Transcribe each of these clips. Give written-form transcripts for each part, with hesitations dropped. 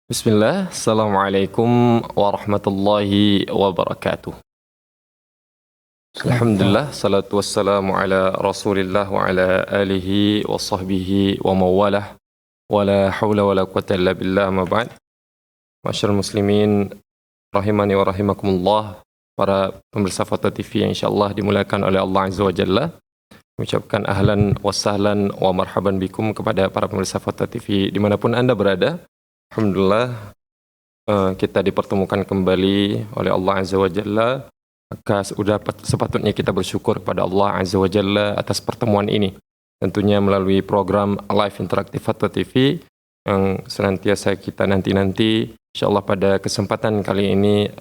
Bismillah, Assalamualaikum warahmatullahi wabarakatuh. Alhamdulillah. Alhamdulillah, salatu wassalamu ala rasulillah wa ala alihi wa sahbihi wa mawalah wa la hawla wa la quwata illa billah ma ba'd. Masyarul muslimin, rahimani wa rahimakumullah, para pemirsa Foto TV yang insyaallah dimuliakan oleh Allah Azza wa Jalla. Mengucapkan ahlan wa sahlan wa marhaban bikum kepada para pemirsa Foto TV dimanapun Anda berada. Alhamdulillah, kita dipertemukan kembali oleh Allah Azza wa Jalla. Maka sudah sepatutnya kita bersyukur kepada Allah Azza wa Jalla atas pertemuan ini. Tentunya melalui program Live Interaktif Fatwa TV yang senantiasa kita nanti-nanti. InsyaAllah pada kesempatan kali ini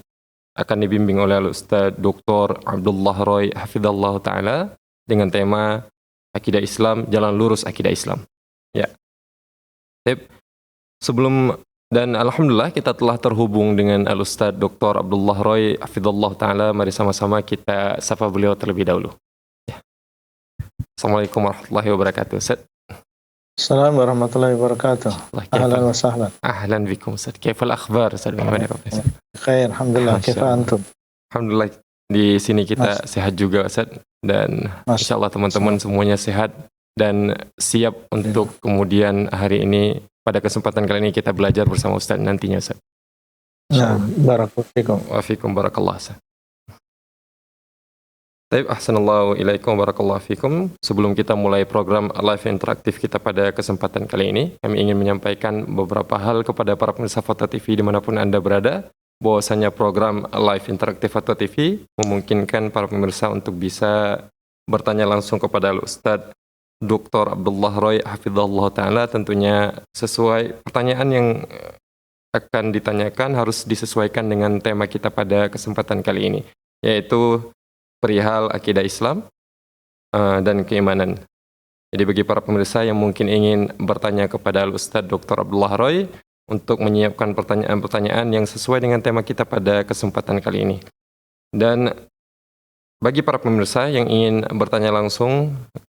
akan dibimbing oleh Ustaz Dr. Abdullah Roy Hafidhallah Ta'ala dengan tema Akidah Islam, Jalan Lurus Akidah Islam. Ya. Sebelum dan alhamdulillah kita telah terhubung dengan Al-Ustaz Dr. Abdullah Roy Hafidhallah Ta'ala. Mari sama-sama kita sapa beliau terlebih dahulu. Ya. Assalamualaikum warahmatullahi wabarakatuh, Ustaz. Assalamualaikum warahmatullahi wabarakatuh. Ahlan wa sahlan. Ahlan bikum, Ustaz. Kaifal akhbar, Ustaz? Bagaimana kabar? Khair, alhamdulillah. Kaifa antum? Alhamdulillah, di sini kita sehat juga, Ustaz. Dan insyaallah teman-teman semuanya sehat dan siap untuk kemudian hari ini. Pada kesempatan kali ini kita belajar bersama Ustaz nantinya, Ustaz. Nah, barakallahu fikum. Wa fikum barakallah, Ustaz. Baik, ahsanallahu ilaikum barakallahu fikum. Sebelum kita mulai program live interaktif kita pada kesempatan kali ini, kami ingin menyampaikan beberapa hal kepada para pemirsa Foto TV dimanapun Anda berada, bahwasanya program live interaktif Foto TV memungkinkan para pemirsa untuk bisa bertanya langsung kepada Ustaz Dr. Abdullah Roy Hafidhallah Ta'ala. Tentunya sesuai pertanyaan yang akan ditanyakan harus disesuaikan dengan tema kita pada kesempatan kali ini, yaitu perihal akidah Islam dan keimanan. Jadi bagi para pemirsa yang mungkin ingin bertanya kepada Ustaz Dr. Abdullah Roy untuk menyiapkan pertanyaan-pertanyaan yang sesuai dengan tema kita pada kesempatan kali ini. Dan bagi para pemirsa yang ingin bertanya langsung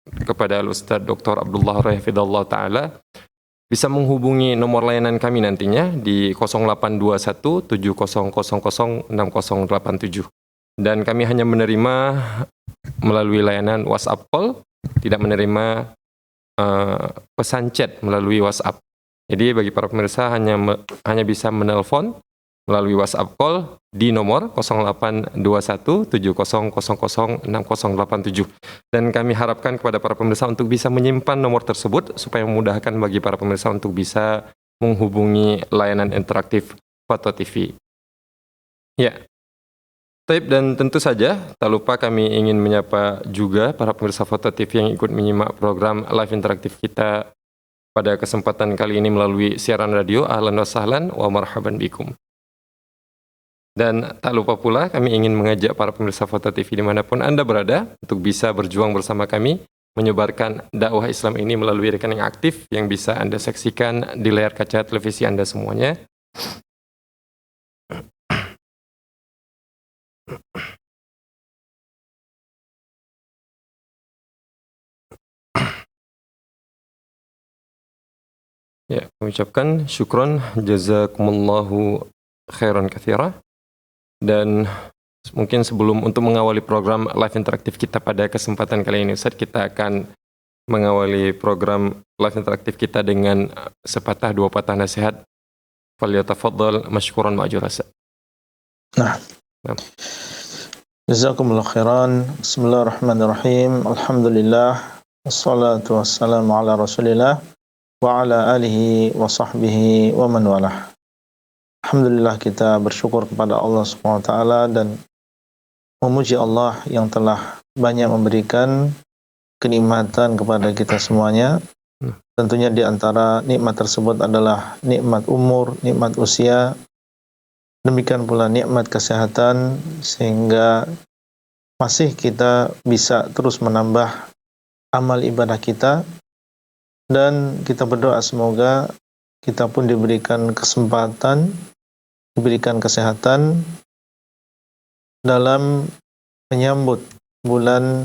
kepada Ustaz Dr. Abdullah Roy Hafidhallah Ta'ala, bisa menghubungi nomor layanan kami nantinya di 0821 7000 6087. Dan kami hanya menerima melalui layanan WhatsApp call, tidak menerima pesan chat melalui WhatsApp. Jadi bagi para pemirsa hanya bisa menelpon melalui WhatsApp call di nomor 0821 7000 6087. Dan kami harapkan kepada para pemirsa untuk bisa menyimpan nomor tersebut supaya memudahkan bagi para pemirsa untuk bisa menghubungi layanan interaktif Foto TV. Ya. Dan tentu saja, tak lupa kami ingin menyapa juga para pemirsa Foto TV yang ikut menyimak program live interaktif kita pada kesempatan kali ini melalui siaran radio. Ahlan wa sahlan wa marhaban bikum. Dan tak lupa pula kami ingin mengajak para pemirsa Foto TV dimanapun Anda berada untuk bisa berjuang bersama kami menyebarkan dakwah Islam ini melalui rekening aktif yang bisa Anda saksikan di layar kaca televisi Anda semuanya. Ya, mengucapkan syukron jazakumullahu khairan katsira. Dan mungkin sebelum untuk mengawali program live interaktif kita pada kesempatan kali ini, Ustaz, kita akan mengawali program live interaktif kita dengan sepatah dua patah nasihat. Falyatafaddal mashkuran ma'jura. Nah. Jazakumullahu khairan. Bismillahirrahmanirrahim. Alhamdulillah. Wassalatu wassalamu ala Rasulillah wa ala alihi wa sahbihi wa man walah. Alhamdulillah, kita bersyukur kepada Allah SWT dan memuji Allah yang telah banyak memberikan kenikmatan kepada kita semuanya. Tentunya di antara nikmat tersebut adalah nikmat umur, nikmat usia, demikian pula nikmat kesehatan, sehingga masih kita bisa terus menambah amal ibadah kita. Dan kita berdoa semoga kita pun diberikan kesempatan, diberikan kesehatan dalam menyambut bulan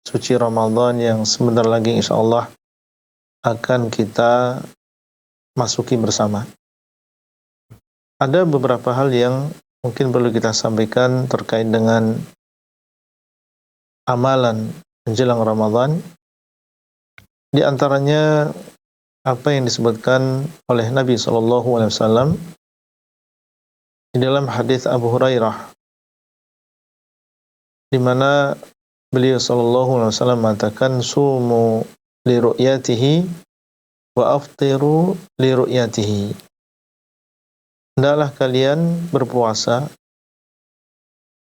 suci Ramadan yang sebentar lagi insyaallah akan kita masuki bersama. ada beberapa hal yang mungkin perlu kita sampaikan terkait dengan amalan menjelang Ramadan. Di antaranya apa yang disebutkan oleh Nabi SAW di dalam hadis Abu Hurairah, di mana beliau SAW mengatakan, sumu li ru'yatihi wa aftiru li ru'yatihi. Hendaklah kalian berpuasa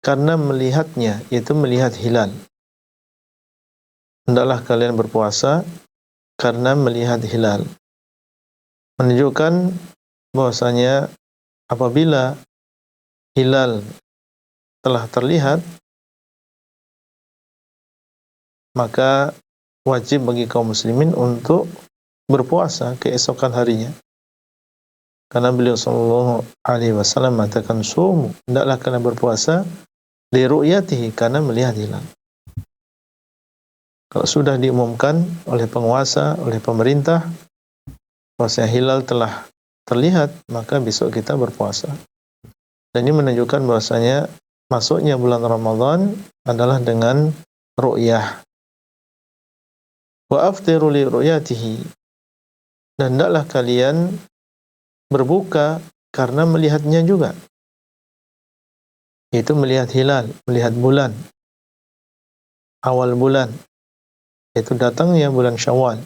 karena melihatnya, yaitu melihat hilal. Hendaklah kalian berpuasa karena melihat hilal. Menunjukkan bahwasanya apabila hilal telah terlihat, maka wajib bagi kaum muslimin untuk berpuasa keesokan harinya. Karena beliau sallallahu alaihi wasallam mengatakan, sumu, hendaklah kalian berpuasa li ru'yatihi, karena melihat hilal. Kalau sudah diumumkan oleh penguasa, oleh pemerintah, bahwasanya hilal telah terlihat, maka besok kita berpuasa. Dan ini menunjukkan bahwasanya masuknya bulan Ramadan adalah dengan ru'yah. Wa aftiru li ru'yatihi, dan hendaklah kalian berbuka karena melihatnya juga, yaitu melihat hilal, melihat bulan, awal bulan, yaitu datangnya bulan Syawal.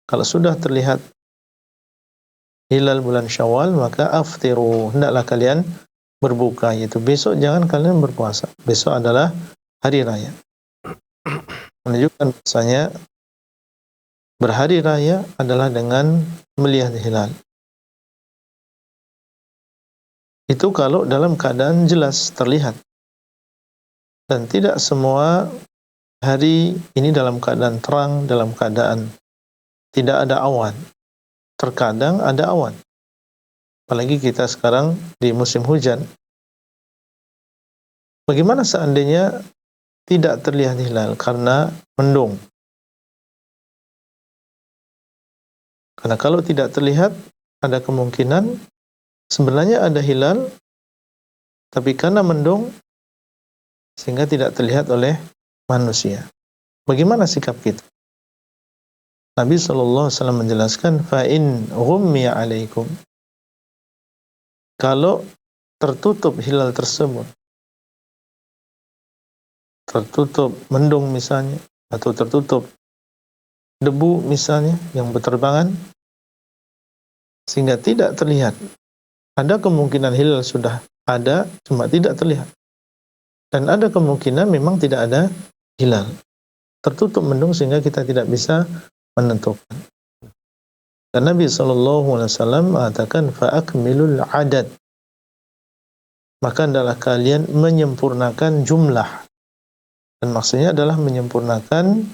Kalau sudah terlihat hilal bulan Syawal, maka aftiru, hendaklah kalian berbuka, yaitu besok jangan kalian berpuasa. Besok adalah hari raya. Menunjukkan bahasanya berhari raya adalah dengan melihat hilal. Itu kalau dalam keadaan jelas terlihat. Dan tidak semua hari ini dalam keadaan terang, dalam keadaan tidak ada awan. Terkadang ada awan. Apalagi kita sekarang di musim hujan. Bagaimana seandainya tidak terlihat hilal karena mendung? Karena kalau tidak terlihat, ada kemungkinan sebenarnya ada hilal, tapi karena mendung sehingga tidak terlihat oleh manusia. Bagaimana sikap kita? Nabi SAW menjelaskan, fa'in ghummiya alaikum, kalau tertutup hilal tersebut, tertutup mendung misalnya, atau tertutup debu misalnya yang berterbangan, sehingga tidak terlihat. Ada kemungkinan hilal sudah ada, cuma tidak terlihat. Dan ada kemungkinan memang tidak ada hilal. Tertutup mendung sehingga kita tidak bisa menentukan. Dan Nabi SAW mengatakan, fa'akmilul adad, maka adalah kalian menyempurnakan jumlah. Dan maksudnya adalah menyempurnakan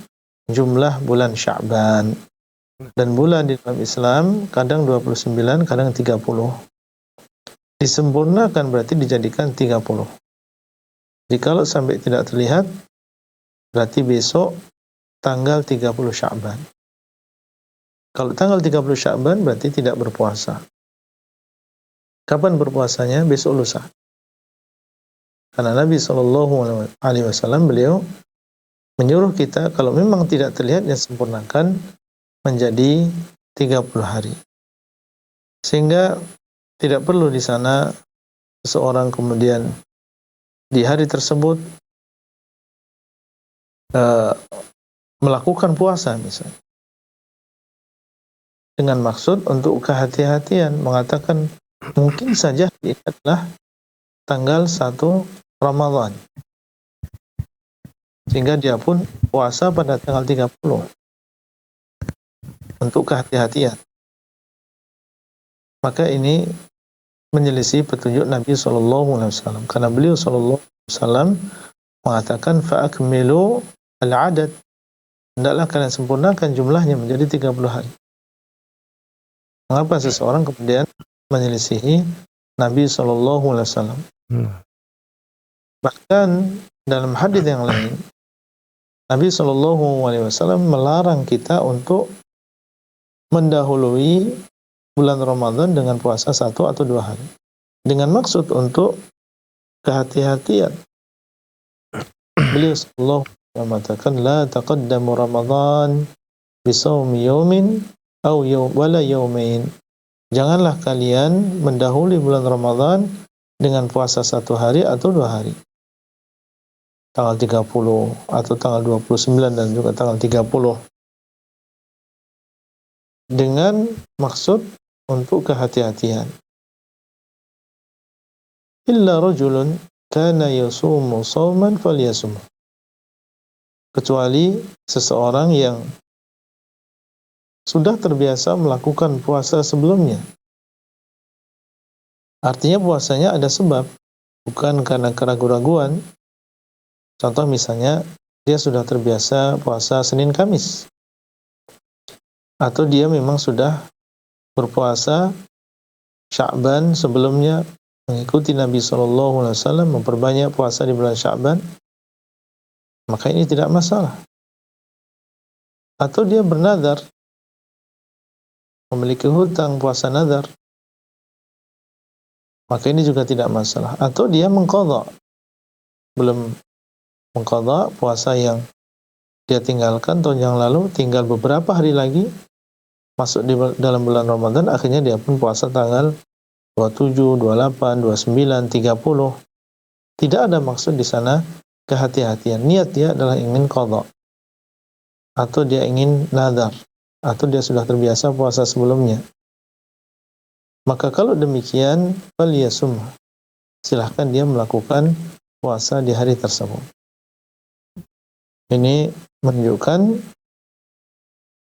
jumlah bulan Sya'ban. Dan bulan di dalam Islam kadang 29, kadang 30. Disempurnakan berarti dijadikan 30. Jadi kalau sampai tidak terlihat, berarti besok tanggal 30 Sya'ban. Kalau tanggal 30 Sya'ban berarti tidak berpuasa. Kapan berpuasanya? Besok lusa. Karena Nabi SAW beliau menyuruh kita kalau memang tidak terlihat, ya sempurnakan menjadi 30 hari. Sehingga tidak perlu di sana seseorang kemudian di hari tersebut melakukan puasa misalnya, dengan maksud untuk kehati-hatian, mengatakan mungkin saja ini adalah tanggal 1 Ramadan, sehingga dia pun puasa pada tanggal 30 untuk kehati-hatian. Maka ini menyelisih petunjuk Nabi SAW, karena beliau SAW mengatakan fa'akmilu al-adad, hendaklah kalian sempurnakan jumlahnya menjadi 30 hari. Mengapa seseorang kemudian menyelisihi Nabi SAW? Bahkan dalam hadis yang lain, Nabi SAW melarang kita untuk mendahului bulan Ramadan dengan puasa 1 atau 2 hari. Dengan maksud untuk kehati-hatian. Beliau sallallahu alaihi wasallam mengatakan, la taqaddamu Ramadan bisawmi yawmin aw wala yawmain. Janganlah kalian mendahului bulan Ramadan dengan puasa 1 hari atau 2 hari. Tanggal 30 atau tanggal 29 dan juga tanggal 30. Dengan maksud untuk kehati-hatian. Illa rajulun kana yasumu shawman falyasum. Kecuali seseorang yang sudah terbiasa melakukan puasa sebelumnya. Artinya puasanya ada sebab, bukan karena keraguan-raguan. Contoh misalnya, dia sudah terbiasa puasa Senin Kamis. Atau dia memang sudah berpuasa Sya'ban sebelumnya, mengikuti Nabi SAW, memperbanyak puasa di bulan Sya'ban, maka ini tidak masalah. Atau dia bernadar, memiliki hutang puasa nadar, maka ini juga tidak masalah. Atau dia mengqadha, belum mengqadha puasa yang dia tinggalkan tahun yang lalu, tinggal beberapa hari lagi masuk di dalam bulan Ramadan, akhirnya dia pun puasa tanggal 27, 28, 29, 30. Tidak ada maksud di sana kehati-hatian. Niat dia adalah ingin qadha, atau dia ingin nadar, atau dia sudah terbiasa puasa sebelumnya. Maka kalau demikian, falyasum, silahkan dia melakukan puasa di hari tersebut. Ini menunjukkan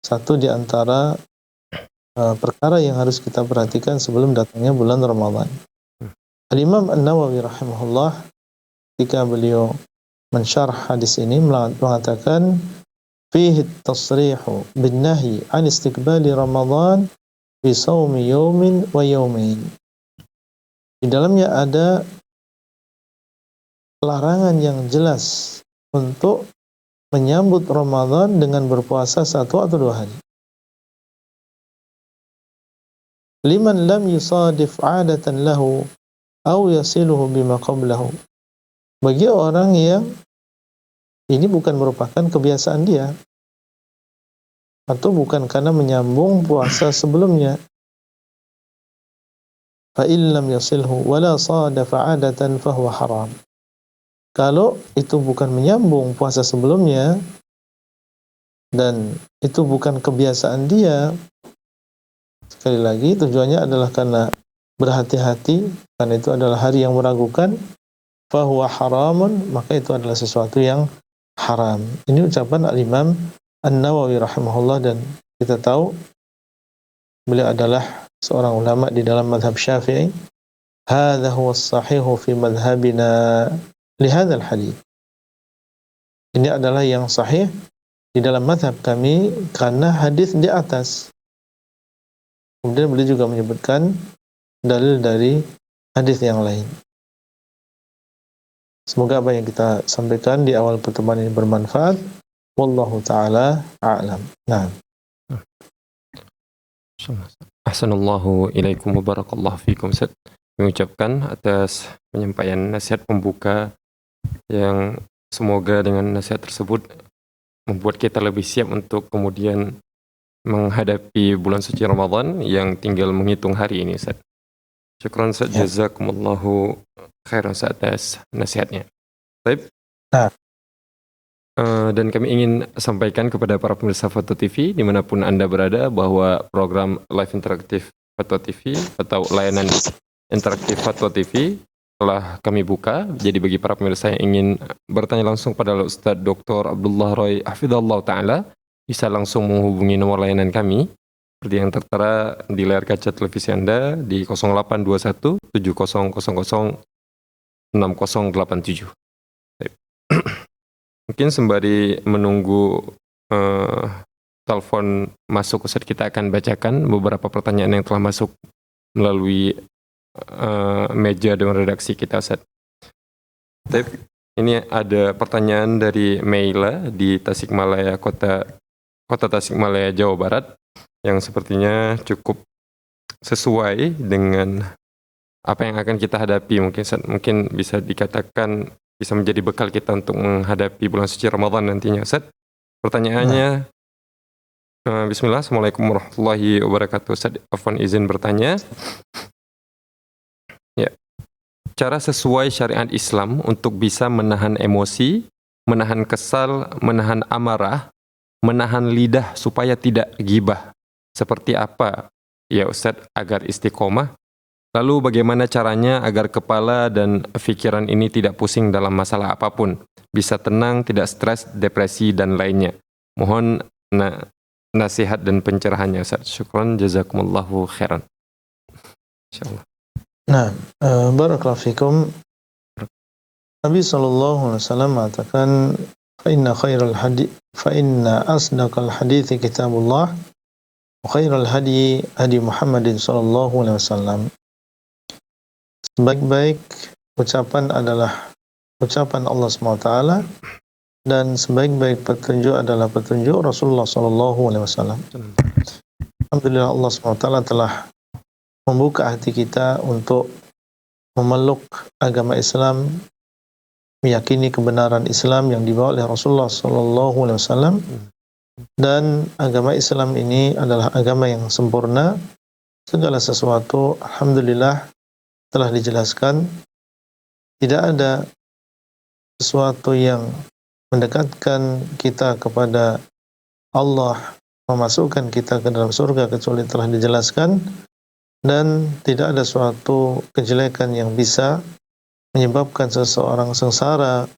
satu di antara perkara yang harus kita perhatikan sebelum datangnya bulan Ramadan. Al-Imam An-Nawawi rahimahullah, ketika beliau mensyarah hadis ini, mengatakan fihi at-tasrihu bin nahyi an istiqbali Ramadan bi shaumi yawmin wa yawmain. Di dalamnya ada larangan yang jelas untuk menyambut Ramadan dengan berpuasa 1 atau 2 hari. Liman lam yusadif 'adatan lahu aw yasiluhu bima qablahu. Bagi orang yang ini bukan merupakan kebiasaan dia, atau bukan karena menyambung puasa sebelumnya. Fa illam yasilhu wala sadafa 'adatan fa huwa haram. Kalau itu bukan menyambung puasa sebelumnya dan itu bukan kebiasaan dia, sekali lagi tujuannya adalah karena berhati-hati, karena itu adalah hari yang meragukan, fa huwa haramun, maka itu adalah sesuatu yang haram. Ini ucapan Al-Imam An-Nawawi rahimahullah, dan kita tahu beliau adalah seorang ulama di dalam mazhab Syafi'i. Hadza huwa as-sahihu fi madhhabina lihadzal hadits. Ini adalah yang sahih di dalam mazhab kami karena hadis di atas. Kemudian beliau juga menyebutkan dalil dari hadis yang lain. Semoga apa yang kita sampaikan di awal pertemuan ini bermanfaat. Wallahu taala a'lam. Nah. Ahsanallahu ilaikum wa barakallahu fikum. Saya mengucapkan atas penyampaian nasihat pembuka yang semoga dengan nasihat tersebut membuat kita lebih siap untuk kemudian menghadapi bulan suci Ramadan yang tinggal menghitung hari ini, Ustaz. Syukran, Ustaz. Jazakumullahu khairan atas nasihatnya. Baik. Dan kami ingin sampaikan kepada para pemirsa Foto TV dimanapun Anda berada bahwa program live interaktif Foto TV atau layanan interaktif Foto TV telah kami buka. Jadi bagi para pemirsa yang ingin bertanya langsung pada Ustaz Dr. Abdullah Roy hafizallahu taala, bisa langsung menghubungi nomor layanan kami seperti yang tertera di layar kaca televisi Anda di 0821 7000 6087. Mungkin sembari menunggu telepon masuk, Ustaz, kita akan bacakan beberapa pertanyaan yang telah masuk melalui meja dengan redaksi kita, Ustaz. Ini ada pertanyaan dari Meila di Tasikmalaya, kota Tasikmalaya, Jawa Barat, yang sepertinya cukup sesuai dengan apa yang akan kita hadapi. Mungkin bisa dikatakan bisa menjadi bekal kita untuk menghadapi bulan suci Ramadan nantinya, Ustaz. Pertanyaannya, Bismillah, Assalamualaikum warahmatullahi wabarakatuh. Ustaz, afwan izin bertanya. Ya, cara sesuai syariat Islam untuk bisa menahan emosi, menahan kesal, menahan amarah, menahan lidah supaya tidak gibah. Seperti apa ya Ustaz agar istiqomah? Lalu bagaimana caranya agar kepala dan pikiran ini tidak pusing dalam masalah apapun, bisa tenang, tidak stres, depresi, dan lainnya. Mohon nasihat dan pencerahannya, Ustaz. Syukran, jazakumullahu khairan. Insyaallah. Nah, barakallahu fikum. Nabi sallallahu alaihi wasallam mengatakan, fa inna asdaqal hadithi kitabullah, wa khairal hadi Muhammadin sallallahu alaihi wasallam. Sebaik-baik ucapan adalah ucapan Allah SWT, dan sebaik-baik petunjuk adalah petunjuk Rasulullah SAW. Alhamdulillah, Allah SWT telah membuka hati kita untuk memeluk agama Islam, meyakini kebenaran Islam yang dibawa oleh Rasulullah SAW, dan agama Islam ini adalah agama yang sempurna. Segala sesuatu, alhamdulillah, telah dijelaskan. Tidak ada sesuatu yang mendekatkan kita kepada Allah, memasukkan kita ke dalam surga kecuali telah dijelaskan, dan tidak ada suatu kejelekan yang bisa menyebabkan seseorang sengsara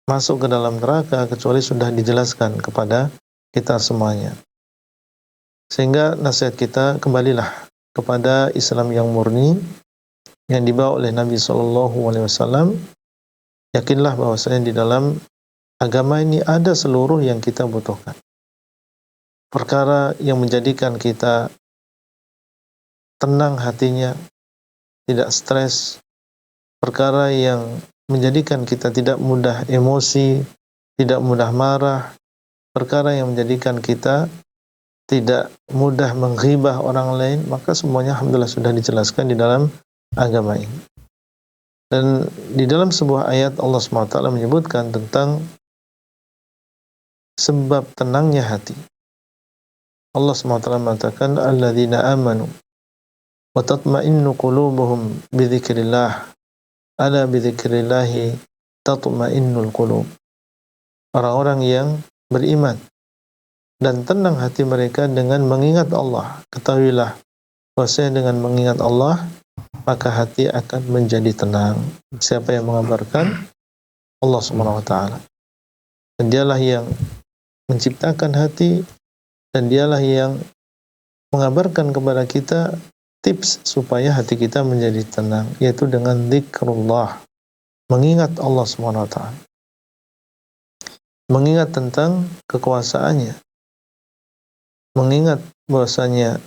masuk ke dalam neraka kecuali sudah dijelaskan kepada kita semuanya. Sehingga nasihat kita, kembalilah kepada Islam yang murni yang dibawa oleh Nabi SAW. Yakinlah bahwasanya di dalam agama ini ada seluruh yang kita butuhkan. Perkara yang menjadikan kita tenang hatinya, tidak stres, perkara yang menjadikan kita tidak mudah emosi, tidak mudah marah, perkara yang menjadikan kita tidak mudah menghibah orang lain, maka semuanya alhamdulillah sudah dijelaskan di dalam agama ini. Dan di dalam sebuah ayat Allah SWT menyebutkan tentang sebab tenangnya hati. Allah SWT mengatakan, alladzina amanu wa tatma'innu qulubuhum bidzikrillah, ala bidzikrillahi tatma'innul qulub. Orang-orang yang beriman dan tenang hati mereka dengan mengingat Allah. Ketahuilah bahwasanya dengan mengingat Allah maka hati akan menjadi tenang. Siapa yang mengabarkan? Allah Subhanahu wa taala. Dan dialah yang menciptakan hati, dan dialah yang mengabarkan kepada kita tips supaya hati kita menjadi tenang, yaitu dengan zikrullah, mengingat Allah Subhanahu wa taala. Mengingat tentang kekuasaannya, mengingat bahwasanya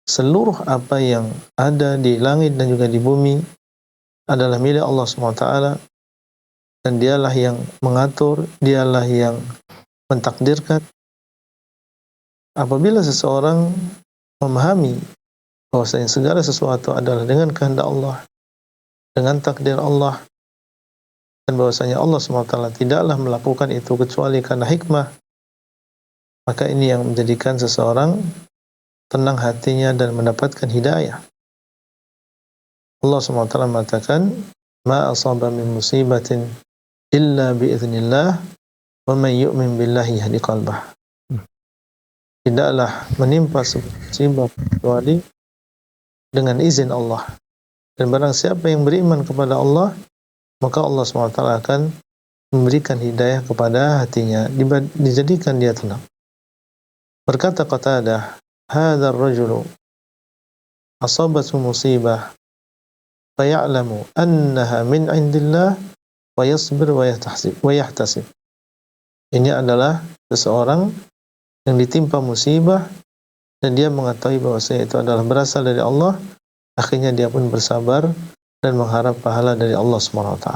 seluruh apa yang ada di langit dan juga di bumi adalah milik Allah SWT, dan dialah yang mengatur, dialah yang mentakdirkan. Apabila seseorang memahami bahwasanya segala sesuatu adalah dengan kehendak Allah, dengan takdir Allah, dan bahwasanya Allah SWT tidaklah melakukan itu kecuali karena hikmah, maka ini yang menjadikan seseorang tenang hatinya dan mendapatkan hidayah. Allah SWT mengatakan, ma asaba min musibatin illa biiznillah wa man yu'min billahi yahdi qalbah. Tidaklah menimpa musibah kecuali dengan izin Allah. Dan barang siapa yang beriman kepada Allah, maka Allah SWT akan memberikan hidayah kepada hatinya, dijadikan dia tenang. Berkata Qatadah, hadha ar-rajulu asabathu musibah faya'lamu annaha min indillah wa yasbir wa yahtasib. Ini adalah seseorang yang ditimpa musibah dan dia mengetahui bahwasanya itu adalah berasal dari Allah, akhirnya dia pun bersabar dan mengharap pahala dari Allah SWT.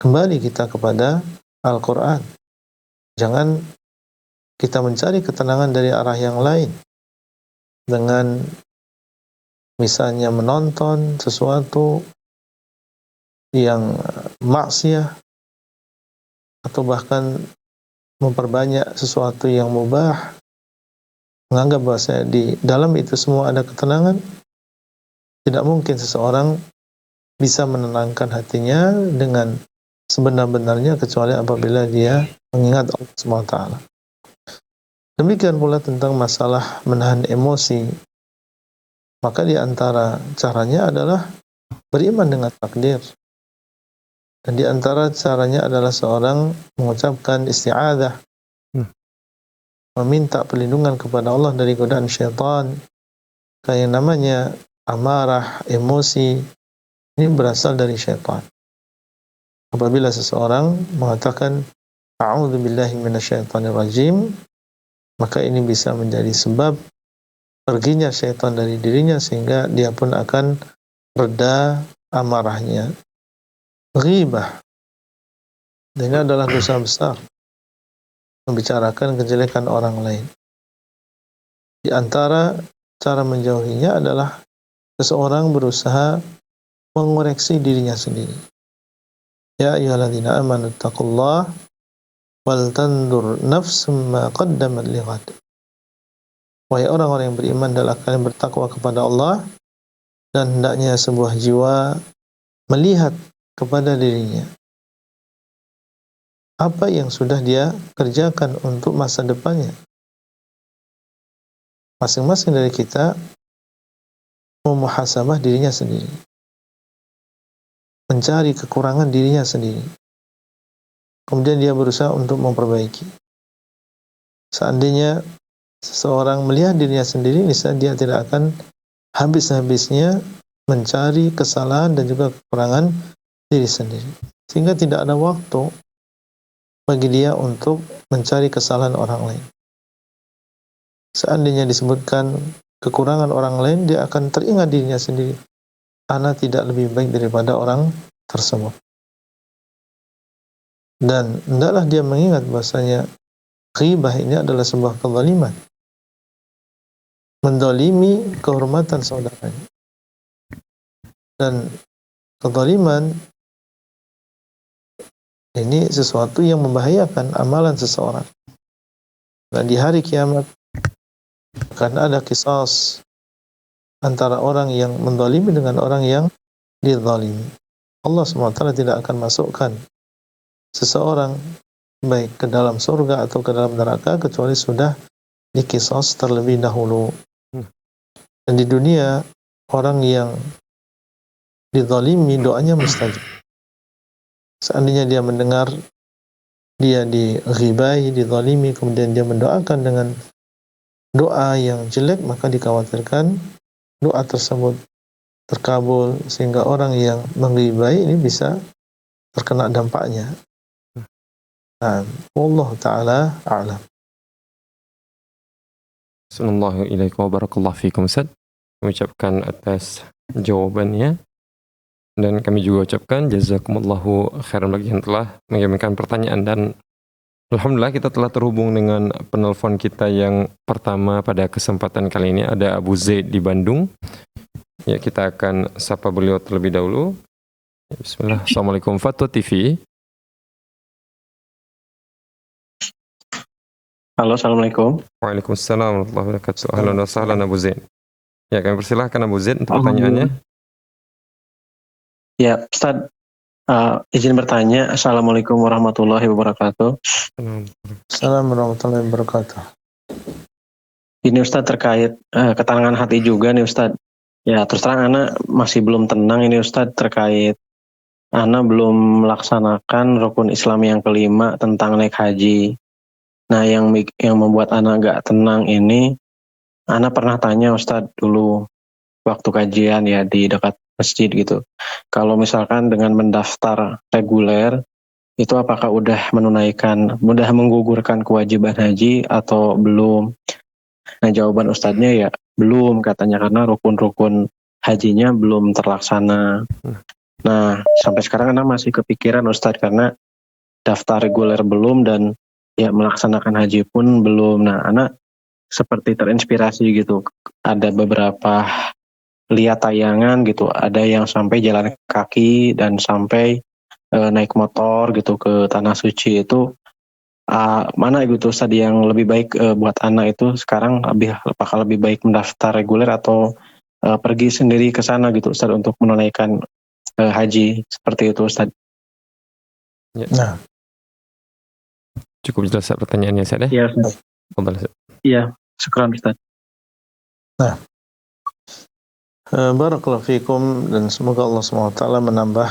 Kembali kita kepada Al-Quran. Jangan kita mencari ketenangan dari arah yang lain. dengan misalnya menonton sesuatu yang maksiat atau bahkan memperbanyak sesuatu yang mubah, menganggap bahwa di dalam itu semua ada ketenangan, tidak mungkin seseorang bisa menenangkan hatinya dengan sebenar-benarnya kecuali apabila dia mengingat Allah SWT. Demikian pula tentang masalah menahan emosi, maka di antara caranya adalah beriman dengan takdir. Dan di antara caranya adalah seorang mengucapkan isti'adzah, meminta perlindungan kepada Allah dari godaan syaitan. Kayak namanya amarah, emosi, ini berasal dari syaitan. Apabila seseorang mengatakan a'udzubillahi minasyaitonirrajim, maka ini bisa menjadi sebab perginya syaitan dari dirinya sehingga dia pun akan reda amarahnya. Ghibah, dan ini adalah dosa besar, membicarakan kejelekan orang lain. Di antara cara menjauhinya adalah seseorang berusaha mengoreksi dirinya sendiri. Ya ayyuhalladzina amanu taqullaha wal tandur nafsum ma qaddamat lighad. Wahai orang-orang yang beriman, hendaklah kalian bertakwa kepada Allah, dan hendaknya sebuah jiwa melihat kepada dirinya apa yang sudah dia kerjakan untuk masa depannya. Masing-masing dari kita memuhasabah dirinya sendiri, mencari kekurangan dirinya sendiri, kemudian dia berusaha untuk memperbaiki. Seandainya seseorang melihat dirinya sendiri, niscaya dia tidak akan habis-habisnya mencari kesalahan dan juga kekurangan diri sendiri, sehingga tidak ada waktu bagi dia untuk mencari kesalahan orang lain. Seandainya disebutkan kekurangan orang lain, dia akan teringat dirinya sendiri, ana tidak lebih baik daripada orang tersebut. Dan hendaklah dia mengingat bahasanya ghibah ini adalah sebuah kezaliman, mendolimi kehormatan saudaranya. Dan kezaliman ini sesuatu yang membahayakan amalan seseorang. Dan di hari kiamat akan ada qisas antara orang yang mendolimi dengan orang yang dizalimi. Allah SWT tidak akan masukkan seseorang baik ke dalam surga atau ke dalam neraka kecuali sudah diqisas terlebih dahulu. Dan di dunia, orang yang dizalimi doanya mustajab. Seandainya dia mendengar dia dighibahi, dizalimi, kemudian dia mendoakan dengan doa yang jelek, maka dikhawatirkan doa tersebut terkabul sehingga orang yang menghibai ini bisa terkena dampaknya. Nah, Allah Ta'ala a'lam. Assalamualaikum warahmatullahi wabarakatuh, Ustaz. Mengucapkan atas jawabannya, dan kami juga ucapkan jazakumullahu khairan bagi yang telah mengirimkan pertanyaan. Dan alhamdulillah kita telah terhubung dengan penelpon kita yang pertama pada kesempatan kali ini. Ada Abu Zaid di Bandung. Ya, kita akan sapa beliau terlebih dahulu. Bismillah. Assalamualaikum Fatwa TV. Halo, Assalamualaikum. Waalaikumsalam warahmatullahi wabarakatuh. Ahlan wa sahlan Abu Zaid. Ya, kami persilahkan Abu Zaid untuk pertanyaannya. Ya, Ustaz, izin bertanya. Assalamualaikum warahmatullahi wabarakatuh. Assalamualaikum warahmatullahi wabarakatuh. Ini Ustaz terkait ketenangan hati juga nih Ustaz. Ya, terus terang Ana masih belum tenang ini Ustaz terkait Ana belum melaksanakan rukun Islam yang kelima tentang naik haji. Nah, yang membuat Ana agak tenang ini, Ana pernah tanya Ustadz dulu waktu kajian ya di dekat masjid gitu. Kalau misalkan dengan mendaftar reguler, itu apakah udah menggugurkan kewajiban haji atau belum? Nah, jawaban Ustadznya ya belum katanya, karena rukun-rukun hajinya belum terlaksana. Nah, sampai sekarang Ana masih kepikiran Ustadz karena daftar reguler belum dan ya melaksanakan haji pun belum. Nah, Ana seperti terinspirasi gitu. Ada beberapa lihat tayangan gitu, ada yang sampai jalan kaki dan sampai naik motor gitu ke tanah suci itu. Mana gitu Ustaz yang lebih baik buat anak itu sekarang, apakah lebih baik mendaftar reguler atau pergi sendiri ke sana gitu Ustaz untuk menunaikan haji seperti itu Ustaz? Nah, Cukup jelas pertanyaannya Ustaz ya? Iya Ustaz. Fadhal, Ustaz. Iya, syukran Ustaz. barakallahu fikum, dan semoga Allah SWT menambah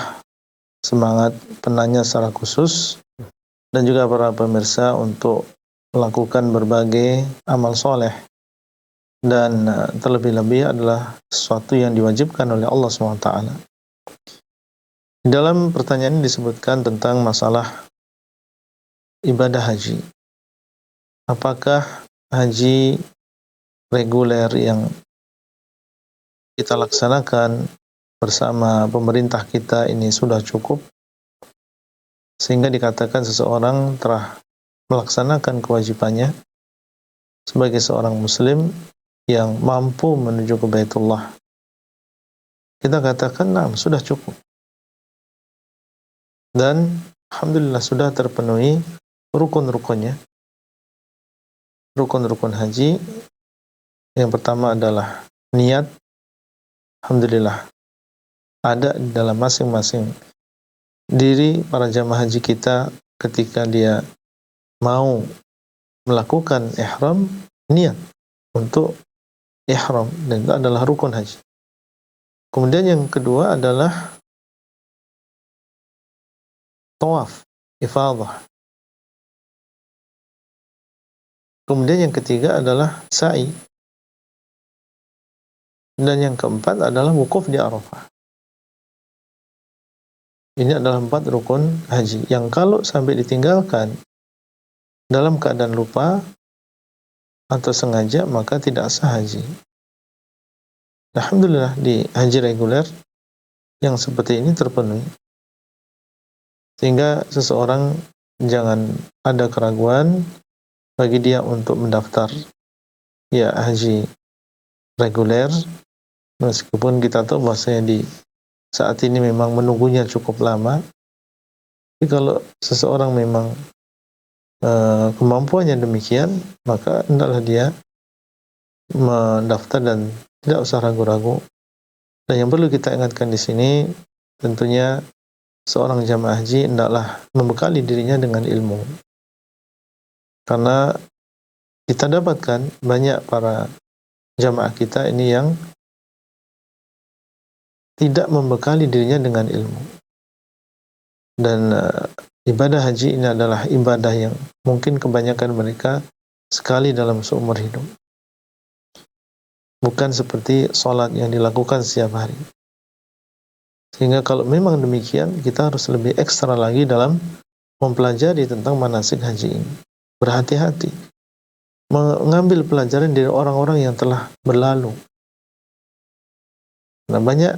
semangat penanya secara khusus dan juga para pemirsa untuk melakukan berbagai amal soleh, dan terlebih-lebih adalah sesuatu yang diwajibkan oleh Allah SWT. Di dalam pertanyaan ini disebutkan tentang masalah ibadah haji. Apakah haji reguler yang kita laksanakan bersama pemerintah kita ini sudah cukup sehingga dikatakan seseorang telah melaksanakan kewajibannya sebagai seorang muslim yang mampu menuju ke Baitullah? Kita katakan, nah, sudah cukup. Dan alhamdulillah sudah terpenuhi rukun-rukunnya. Rukun-rukun haji yang pertama adalah niat. Alhamdulillah ada di dalam masing-masing diri para jamaah haji kita ketika dia mau melakukan ihram, niat untuk ihram, dan itu adalah rukun haji. Kemudian yang kedua adalah tawaf, ifadah. Kemudian yang ketiga adalah sa'i. Dan yang keempat adalah wukuf di Arafah. Ini adalah 4 rukun haji yang kalau sampai ditinggalkan dalam keadaan lupa atau sengaja maka tidak sah haji. Alhamdulillah di haji reguler yang seperti ini terpenuhi, sehingga seseorang jangan ada keraguan bagi dia untuk mendaftar ya haji reguler, meskipun kita tahu bahwasanya di saat ini memang menunggunya cukup lama. Tapi kalau seseorang memang kemampuannya demikian, maka hendaklah dia mendaftar dan tidak usah ragu-ragu. Dan yang perlu kita ingatkan di sini, tentunya seorang jamaah haji hendaklah membekali dirinya dengan ilmu. Karena kita dapatkan banyak para jamaah kita ini yang tidak membekali dirinya dengan ilmu. Dan ibadah haji ini adalah ibadah yang mungkin kebanyakan mereka sekali dalam seumur hidup. Bukan seperti sholat yang dilakukan setiap hari. Sehingga kalau memang demikian, kita harus lebih ekstra lagi dalam mempelajari tentang manasik haji ini. Berhati-hati. Mengambil pelajaran dari orang-orang yang telah berlalu. Nah, banyak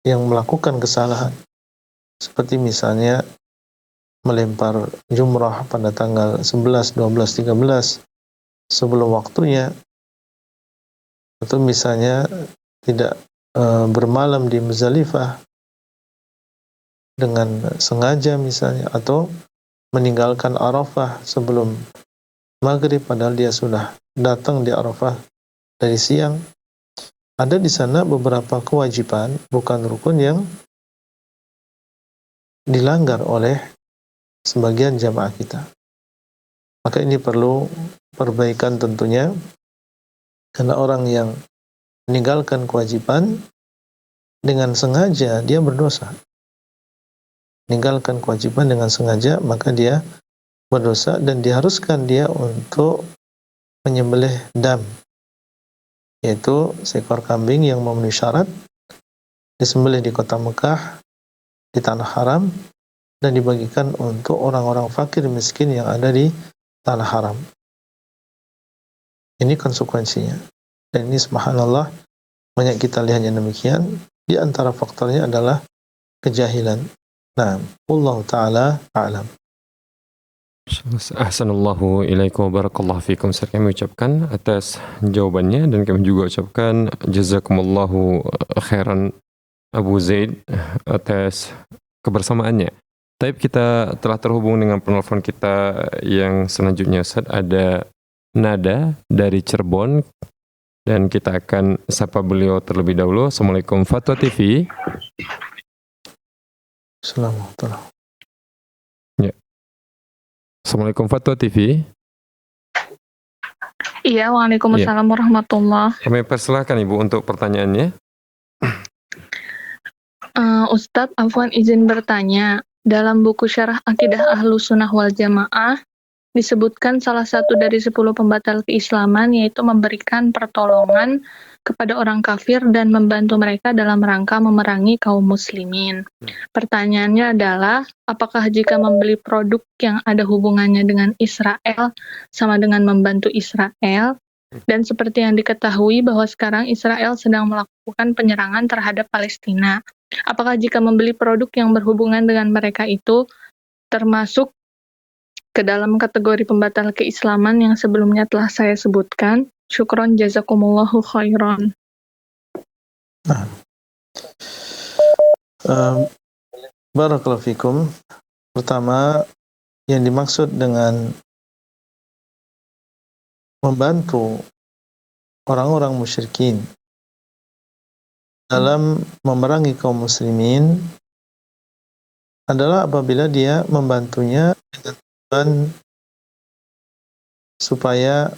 yang melakukan kesalahan, seperti misalnya melempar jumrah pada tanggal 11, 12, 13 sebelum waktunya, atau misalnya tidak bermalam di Muzdalifah dengan sengaja misalnya, atau meninggalkan Arafah sebelum maghrib padahal dia sudah datang di Arafah dari siang. Ada di sana beberapa kewajiban, bukan rukun, yang dilanggar oleh sebagian jamaah kita. Maka ini perlu perbaikan tentunya, karena orang yang meninggalkan kewajiban dengan sengaja, dia berdosa. Meninggalkan kewajiban dengan sengaja, maka dia berdosa, dan diharuskan dia untuk menyembelih dam, yaitu seekor kambing yang memenuhi syarat, disembelih di kota Mekah, di tanah haram, dan dibagikan untuk orang-orang fakir miskin yang ada di tanah haram. Ini konsekuensinya. Dan ini subhanallah, banyak kita lihat yang demikian. Di antara faktornya adalah kejahilan. Nah, Allah Ta'ala a'lam. Ahsanallahu ilaikum wa barakallahu fikum. Saya kami ucapkan atas jawabannya dan kami juga ucapkan jazakumullahu khairan Abu Zaid atas kebersamaannya. Tapi kita telah terhubung dengan penelpon kita yang selanjutnya, Ustaz. Ada Nada dari Cirebon dan kita akan sapa beliau terlebih dahulu. Assalamualaikum Fatwa TV. Assalamualaikum. Ya. Assalamualaikum Fatwa TV. Iya, waalaikumsalam warahmatullah. Kami persilahkan Ibu untuk pertanyaannya. Ustadz, afwan izin bertanya. Dalam buku Syarah Akidah Ahlus Sunnah wal Jamaah disebutkan salah satu dari 10 pembatal keislaman yaitu memberikan pertolongan kepada orang kafir dan membantu mereka dalam rangka memerangi kaum muslimin. Pertanyaannya adalah, apakah jika membeli produk yang ada hubungannya dengan Israel sama dengan membantu Israel? Dan seperti yang diketahui bahwa sekarang Israel sedang melakukan penyerangan terhadap Palestina. Apakah jika membeli produk yang berhubungan dengan mereka itu termasuk ke dalam kategori pembatal keislaman yang sebelumnya telah saya sebutkan? Syukron jazakumullahu khairan. Barakallahu fikum. Pertama, yang dimaksud dengan membantu orang-orang musyrikin dalam memerangi kaum muslimin adalah apabila dia membantunya dengan tujuan supaya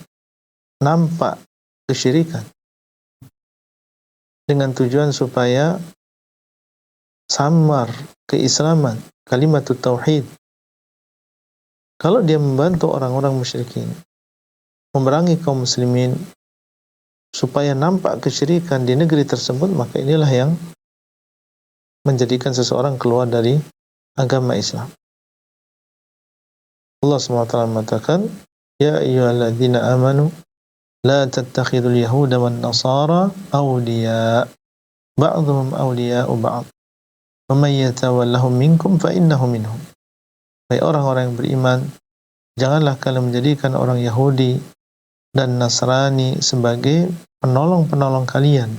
nampak kesyirikan, dengan tujuan supaya samar keislaman, kalimatut tauhid. Kalau dia membantu orang-orang musyrikin memerangi kaum muslimin supaya nampak kesyirikan di negeri tersebut, maka inilah yang menjadikan seseorang keluar dari agama Islam. Allah SWT mengatakan, Ya ayyuhalladzina amanu la tattakhidul yahuda wan nasara awliya ba'dhum awliya'u ba'd wa may yatawallahum minkum fa innahu minhum. Hai orang-orang yang beriman, janganlah kalian menjadikan orang Yahudi dan Nasrani sebagai penolong-penolong kalian,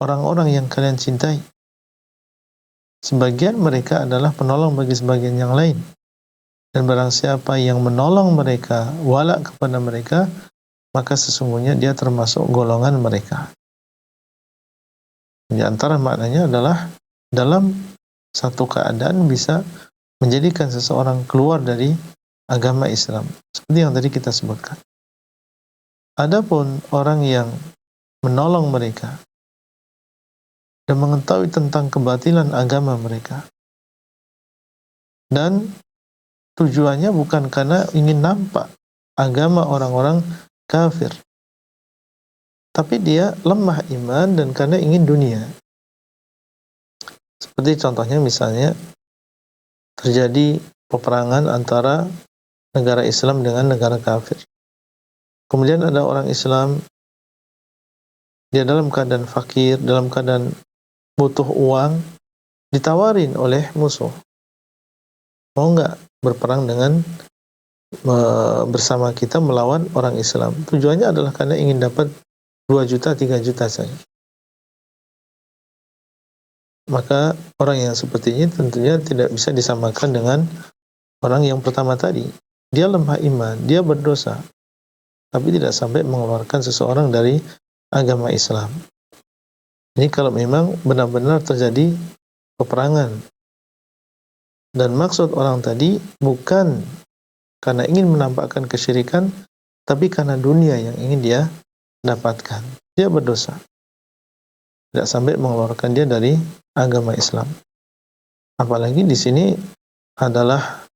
orang-orang yang kalian cintai. Sebagian mereka adalah penolong bagi sebagian yang lain. Dan barang siapa yang menolong mereka, wala kepada mereka, maka sesungguhnya dia termasuk golongan mereka. Di antara maknanya adalah dalam satu keadaan bisa menjadikan seseorang keluar dari agama Islam. Seperti yang tadi kita sebutkan. Adapun orang yang menolong mereka dan mengetahui tentang kebatilan agama mereka dan tujuannya bukan karena ingin nampak agama orang-orang kafir, tapi dia lemah iman dan karena ingin dunia. Seperti contohnya misalnya terjadi peperangan antara negara Islam dengan negara kafir. Kemudian ada orang Islam, dia dalam keadaan fakir, dalam keadaan butuh uang, ditawarin oleh musuh. Mau nggak berperang dengan bersama kita melawan orang Islam? Tujuannya adalah karena ingin dapat 2 juta, 3 juta saja. Maka orang yang seperti ini tentunya tidak bisa disamakan dengan orang yang pertama tadi. Dia lemah iman, dia berdosa, tapi tidak sampai mengeluarkan seseorang dari agama Islam. Ini kalau memang benar-benar terjadi peperangan. Dan maksud orang tadi bukan karena ingin menampakkan kesyirikan, tapi karena dunia yang ingin dia dapatkan. Dia berdosa. Tidak sampai mengeluarkan dia dari agama Islam. Apalagi di sini adalah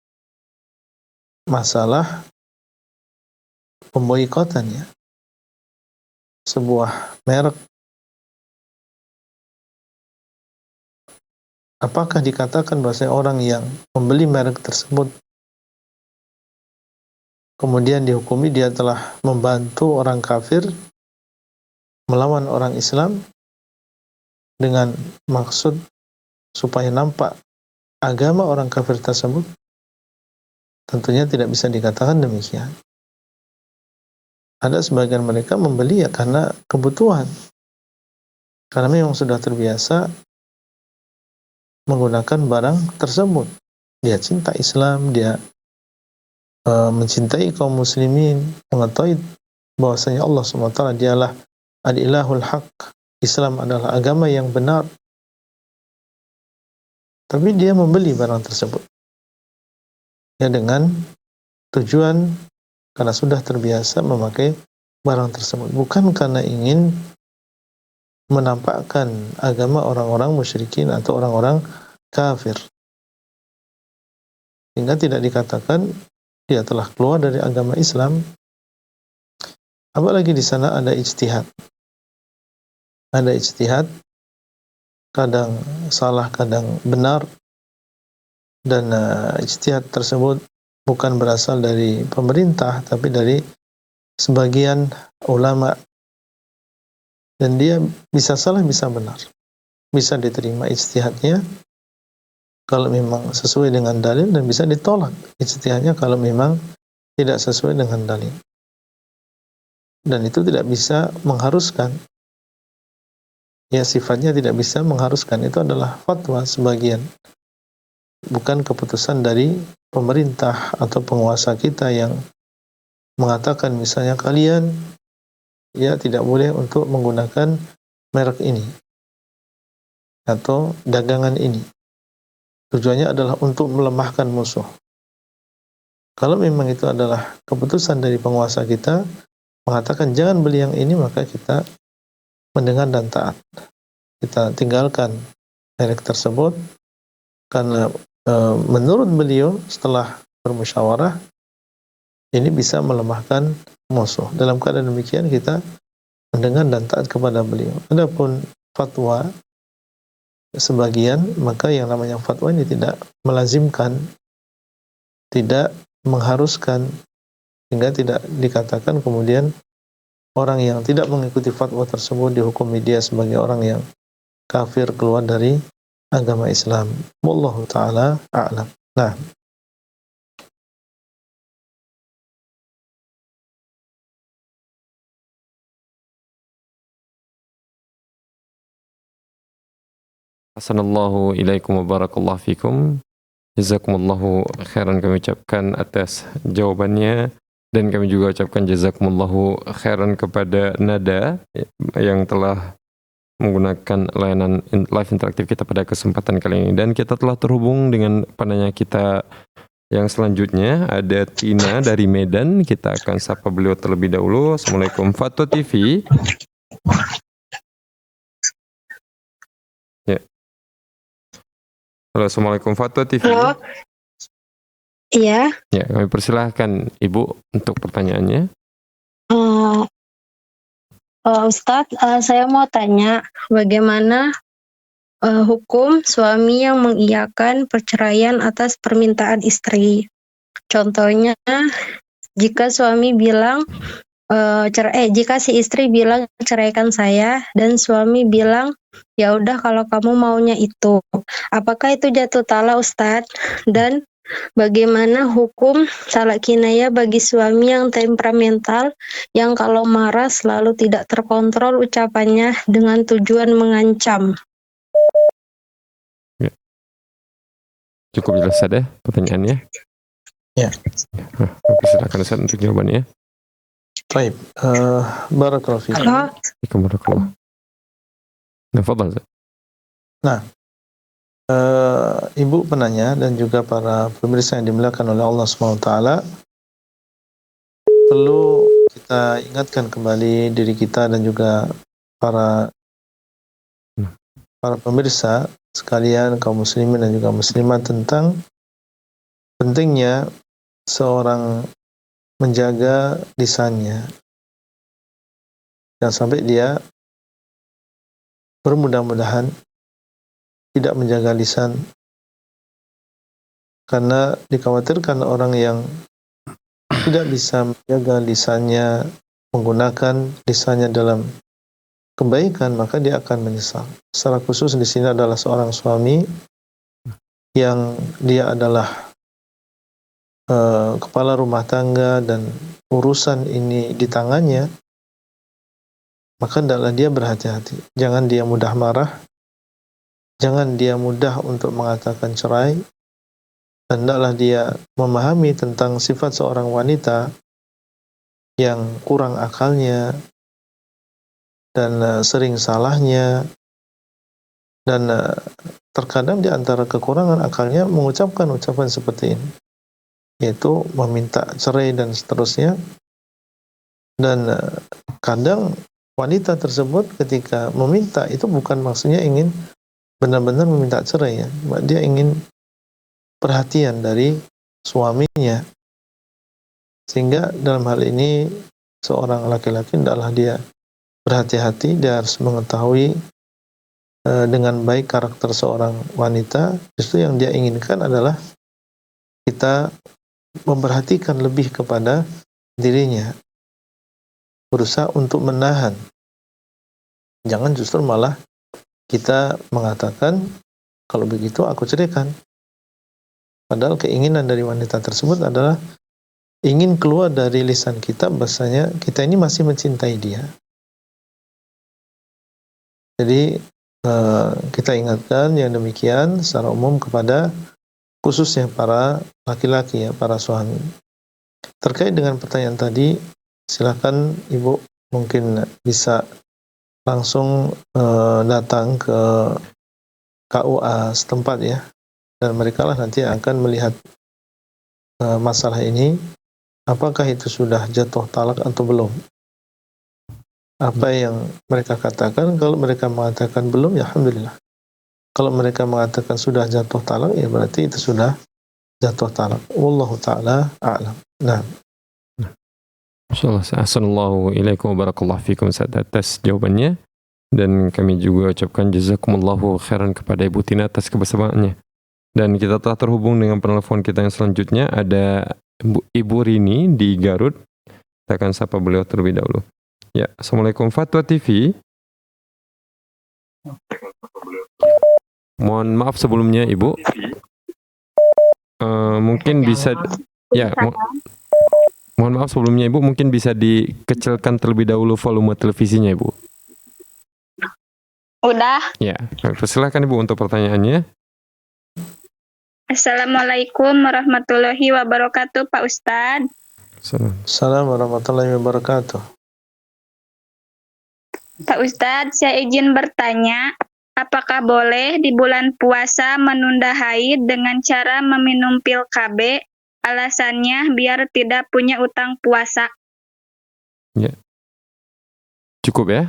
masalah pemboikotan, ya. Sebuah merek, apakah dikatakan bahwa orang yang membeli merek tersebut kemudian dihukumi dia telah membantu orang kafir melawan orang Islam dengan maksud supaya nampak agama orang kafir tersebut? tentunya tidak bisa dikatakan demikian. Ada sebagian mereka membeli ya karena kebutuhan, karena memang sudah terbiasa menggunakan barang tersebut. Dia cinta Islam, dia mencintai kaum muslimin, mengetahui bahwasanya Allah SWT dialah al-ilahul haq, Islam adalah agama yang benar, tapi dia membeli barang tersebut ya dengan tujuan karena sudah terbiasa memakai barang tersebut, bukan karena ingin menampakkan agama orang-orang musyrikin atau orang-orang kafir, sehingga tidak dikatakan dia telah keluar dari agama Islam. Apalagi di sana ada ijtihad. Ada ijtihad, kadang salah, kadang benar, dan ijtihad tersebut bukan berasal dari pemerintah, tapi dari sebagian ulama, dan dia bisa salah, bisa benar, bisa diterima ijtihadnya kalau memang sesuai dengan dalil, dan bisa ditolak ijtihadnya kalau memang tidak sesuai dengan dalil. Dan itu tidak bisa mengharuskan, ya sifatnya tidak bisa mengharuskan. Itu adalah fatwa sebagian, bukan keputusan dari pemerintah atau penguasa kita yang mengatakan misalnya kalian ya tidak boleh untuk menggunakan merek ini atau dagangan ini. Tujuannya adalah untuk melemahkan musuh. Kalau memang itu adalah keputusan dari penguasa kita mengatakan jangan beli yang ini, maka kita mendengar dan taat. Kita tinggalkan merek tersebut karena menurut beliau setelah bermusyawarah ini bisa melemahkan musuh. Dalam keadaan demikian kita mendengar dan taat kepada beliau. Adapun fatwa sebagian, maka yang namanya fatwa ini tidak melazimkan, tidak mengharuskan, sehingga tidak dikatakan kemudian orang yang tidak mengikuti fatwa tersebut dihukum media sebagai orang yang kafir, keluar dari agama Islam. Wallahu ta'ala a'lam. Nah, Assalamualaikum ilaikum wa barakallahu fikum. Jazakumullahu khairan kami ucapkan atas jawabannya, dan kami juga ucapkan jazakumullahu khairan kepada Nada yang telah menggunakan layanan live interaktif kita pada kesempatan kali ini. Dan kita telah terhubung dengan penanya kita yang selanjutnya, ada Tina dari Medan. Kita akan sapa beliau terlebih dahulu. Assalamualaikum Fatwa TV. Ya. Halo, Assalamualaikum Fatwa TV. Halo. Iya. Ya, kami persilahkan Ibu untuk pertanyaannya. Ustadz, saya mau tanya bagaimana hukum suami yang mengiyakan perceraian atas permintaan istri. Contohnya, jika suami bilang jika si istri bilang ceraikan saya dan suami bilang ya udah kalau kamu maunya itu, apakah itu jatuh talak Ustadz? Dan bagaimana hukum talak kinayah bagi suami yang temperamental, yang kalau marah selalu tidak terkontrol ucapannya dengan tujuan mengancam? Ya. Cukup jelas ada pertanyaannya? Ya. Silakan Ustaz untuk jawabannya. baik. Barakallahu fiikum. Barakallahu. Nah, fadhal. Nah, Ibu penanya dan juga para pemirsa yang dimuliakan oleh Allah SWT, perlu kita ingatkan kembali diri kita dan juga para pemirsa sekalian, kaum muslimin dan juga muslimat, tentang pentingnya seorang menjaga lisannya. Jangan sampai dia bermudah-mudahan tidak menjaga lisan, karena dikhawatirkan orang yang tidak bisa menjaga lisannya, menggunakan lisannya dalam kebaikan, maka dia akan menyesal. Secara khusus di sini adalah seorang suami yang dia adalah kepala rumah tangga dan urusan ini di tangannya, maka hendaklah dia berhati-hati. Jangan dia mudah marah, jangan dia mudah untuk mengatakan cerai, dan hendaklah dia memahami tentang sifat seorang wanita yang kurang akalnya dan sering salahnya, dan terkadang di antara kekurangan akalnya mengucapkan ucapan seperti ini, yaitu meminta cerai dan seterusnya. Dan kadang wanita tersebut ketika meminta itu bukan maksudnya ingin benar-benar meminta cerai, ya. Dia ingin perhatian dari suaminya, sehingga dalam hal ini seorang laki-laki hendaklah dia berhati-hati. Dia harus mengetahui dengan baik karakter seorang wanita. Justru yang dia inginkan adalah kita memperhatikan lebih kepada dirinya, berusaha untuk menahan. Jangan justru malah kita mengatakan, kalau begitu aku ceraikan. Padahal keinginan dari wanita tersebut adalah ingin keluar dari lisan kita bahasanya kita ini masih mencintai dia. Jadi kita ingatkan yang demikian secara umum kepada khususnya para laki-laki, ya, para suami. Terkait dengan pertanyaan tadi, silakan Ibu mungkin bisa langsung datang ke KUA setempat, ya, dan mereka lah nanti akan melihat masalah ini, apakah itu sudah jatuh talak atau belum. Apa yang mereka katakan, kalau mereka mengatakan belum, ya alhamdulillah. Kalau mereka mengatakan sudah jatuh talak, ya berarti itu sudah jatuh talak. Wallahu ta'ala a'lam. Nah, Insyaallah. Assalamualaikum warahmatullahi wabarakatuh atas jawabannya, dan kami juga ucapkan jazakumullahu khairan kepada Ibu Tina atas kebersamaannya. Dan kita telah terhubung dengan penelpon kita yang selanjutnya, ada Ibu Rini di Garut. Kita akan sapa beliau terlebih dahulu. Ya, Assalamualaikum Fatwa TV. Mohon maaf sebelumnya Ibu. Mungkin bisa, ya, mohon maaf sebelumnya Ibu, mungkin bisa dikecilkan terlebih dahulu volume televisinya Ibu. Udah. Ya, silakan Ibu untuk pertanyaannya. Assalamualaikum warahmatullahi wabarakatuh, Pak Ustadz. Assalamualaikum warahmatullahi wabarakatuh. Pak Ustadz, saya izin bertanya, apakah boleh di bulan puasa menunda haid dengan cara meminum pil KB? Alasannya biar tidak punya utang puasa. Ya. Cukup ya?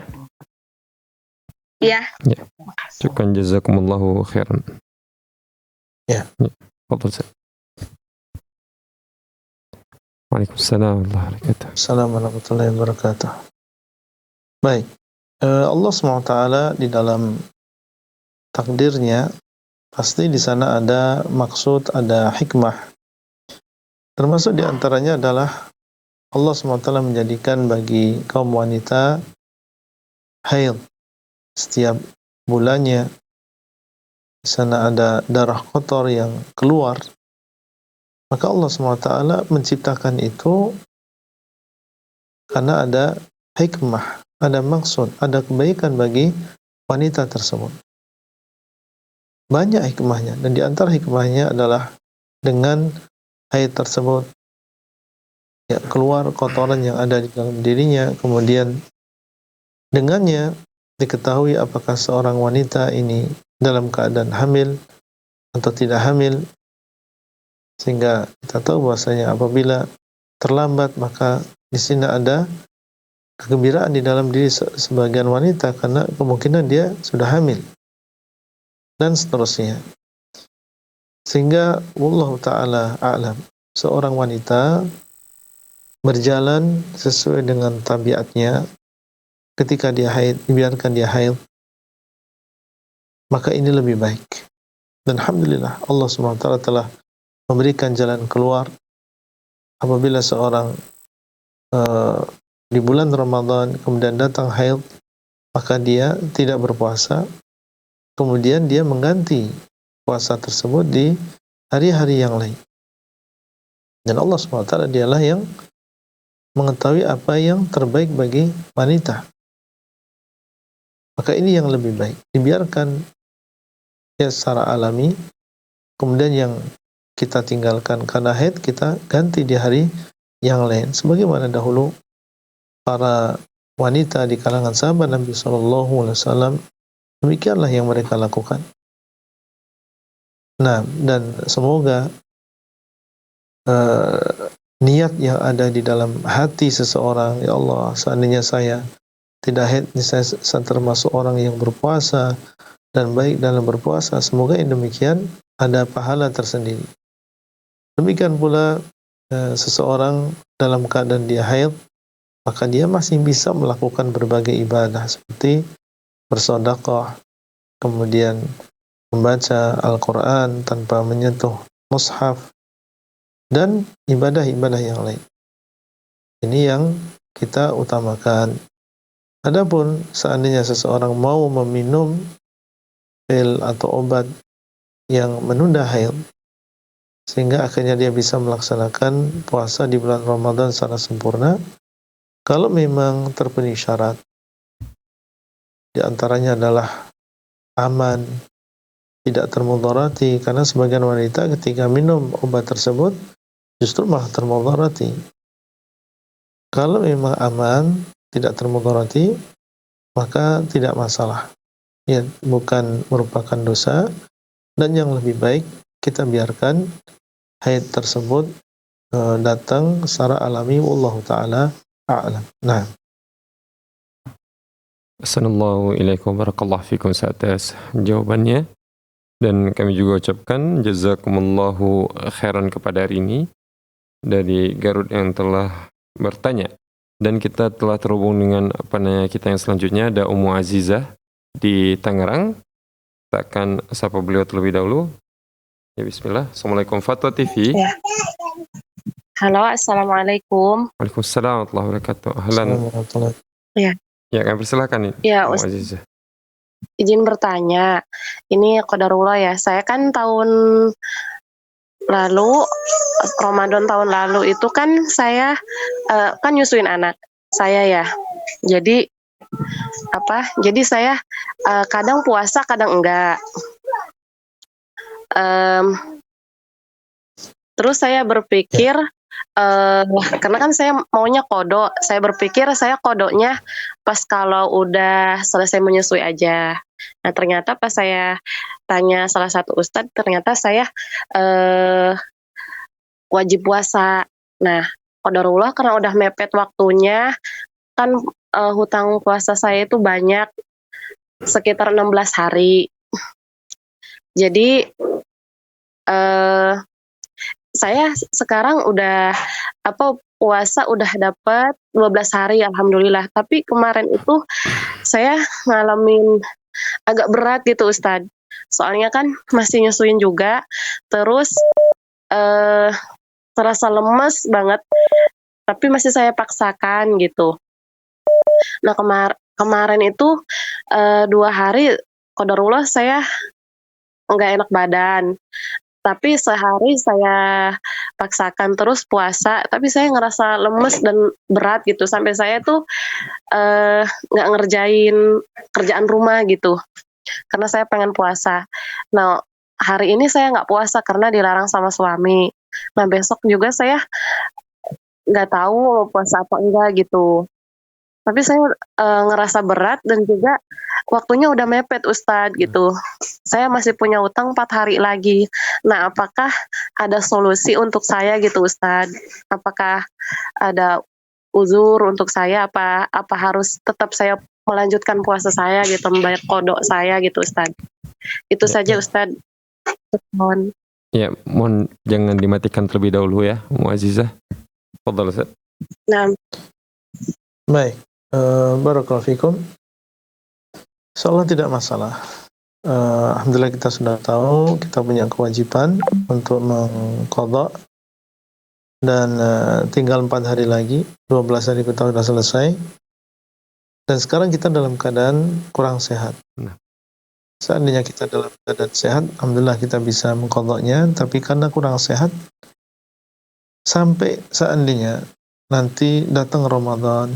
Ya. Ya. Cukup, jazakumullahu khairan. Ya. Fadhal Ustaz. Waalaikumsalam warahmatullahi wabarakatuh. Assalamualaikum warahmatullahi wabarakatuh. Baik. Allah SWT di dalam takdirnya pasti di sana ada maksud, ada hikmah. Termasuk di antaranya adalah Allah SWT menjadikan bagi kaum wanita haid setiap bulannya. Di sana ada darah kotor yang keluar. Maka Allah SWT menciptakan itu karena ada hikmah, ada maksud, ada kebaikan bagi wanita tersebut. Banyak hikmahnya, dan di antara hikmahnya adalah dengan haid tersebut, ya, keluar kotoran yang ada di dalam dirinya, kemudian dengannya diketahui apakah seorang wanita ini dalam keadaan hamil atau tidak hamil, sehingga kita tahu bahwasanya apabila terlambat maka di sini ada kegembiraan di dalam diri sebagian wanita karena kemungkinan dia sudah hamil dan seterusnya. Sehingga wallahu ta'ala a'lam, seorang wanita berjalan sesuai dengan tabiatnya. Ketika dia haid, dibiarkan dia haid, maka ini lebih baik. Dan alhamdulillah Allah SWT telah memberikan jalan keluar. Apabila seorang di bulan Ramadan kemudian datang haid, maka dia tidak berpuasa, kemudian dia mengganti puasa tersebut di hari-hari yang lain. Dan Allah SWT dialah yang mengetahui apa yang terbaik bagi wanita. Maka ini yang lebih baik. Dibiarkan ya secara alami, kemudian yang kita tinggalkan karena haid, kita ganti di hari yang lain. Sebagaimana dahulu para wanita di kalangan sahabat Nabi SAW, demikianlah yang mereka lakukan. Nah, dan semoga niat yang ada di dalam hati seseorang, ya Allah, seandainya saya tidak haid, saya termasuk orang yang berpuasa dan baik dalam berpuasa, semoga yang demikian ada pahala tersendiri. Demikian pula seseorang dalam keadaan dia haid, maka dia masih bisa melakukan berbagai ibadah seperti bersedekah, kemudian membaca Al-Quran tanpa menyentuh mushaf, dan ibadah-ibadah yang lain. Ini yang kita utamakan. Adapun seandainya seseorang mau meminum pil atau obat yang menunda haid, sehingga akhirnya dia bisa melaksanakan puasa di bulan Ramadan secara sempurna, kalau memang terpenuhi syarat, di antaranya adalah aman, tidak termudarati, karena sebagian wanita ketika minum obat tersebut justru malah termudarati. Kalau memang aman, tidak termudarati, maka tidak masalah. Ya, bukan merupakan dosa, dan yang lebih baik kita biarkan haid tersebut datang secara alami. Wallahu ta'ala a'lam. Nah, Assalamualaikum warahmatullahi wabarakatuh atas jawabannya. Dan kami juga ucapkan jazakumullahu khairan kepada Rini dari Garut yang telah bertanya. Dan kita telah terhubung dengan penanya kita yang selanjutnya, ada Ummu Azizah di Tangerang. Kita akan sapa beliau terlebih dahulu. Ya, bismillah. Assalamualaikum Fatwa TV. Ya. Halo, assalamualaikum. Waalaikumsalam warahmatullahi wabarakatuh. Ahlan. Ya. Ya, kami persilakan nih. Ya, Ummu Azizah. Izin bertanya. Ini qadarullah ya. Saya kan tahun lalu, Ramadan tahun lalu itu kan saya kan nyusuin anak saya ya. Jadi Jadi saya kadang puasa, kadang enggak. Terus saya berpikir, karena kan saya maunya kodok, saya berpikir saya kodoknya pas kalau udah selesai menyusui aja. Nah ternyata pas saya tanya salah satu ustadz, ternyata saya wajib puasa. Nah qadarullah karena udah mepet waktunya, kan hutang puasa saya itu banyak, sekitar 16 hari. Jadi saya sekarang udah puasa udah dapat 12 hari alhamdulillah. Tapi kemarin itu saya ngalamin agak berat gitu Ustadz. Soalnya kan masih nyusuin juga, terus terasa lemes banget, tapi masih saya paksakan gitu. Nah kemarin itu 2 hari qadarullah saya nggak enak badan, tapi sehari saya paksakan terus puasa, tapi saya ngerasa lemes dan berat gitu, sampai saya tuh nggak ngerjain kerjaan rumah gitu, karena saya pengen puasa. Nah hari ini saya nggak puasa karena dilarang sama suami. Nah besok juga saya nggak tahu mau puasa apa enggak gitu. Tapi saya ngerasa berat dan juga waktunya udah mepet Ustadz gitu. Saya masih punya utang 4 hari lagi. Nah apakah ada solusi untuk saya gitu Ustadz? Apakah ada uzur untuk saya? Apa harus tetap saya melanjutkan puasa saya gitu, membayar kodok saya gitu Ustadz? Itu saja Ustadz. Mohon. Ya, mohon jangan dimatikan terlebih dahulu ya, Ummu Azizah. Fadhal Ustaz. Nah. Baik. Barakallahu fikum. Insyaallah tidak masalah. Alhamdulillah kita sudah tahu kita punya kewajiban untuk mengqadha, dan tinggal 4 hari lagi, 12 hari kita sudah selesai, dan sekarang kita dalam keadaan kurang sehat. Seandainya kita dalam keadaan sehat, alhamdulillah kita bisa mengqadhanya, tapi karena kurang sehat sampai seandainya nanti datang Ramadan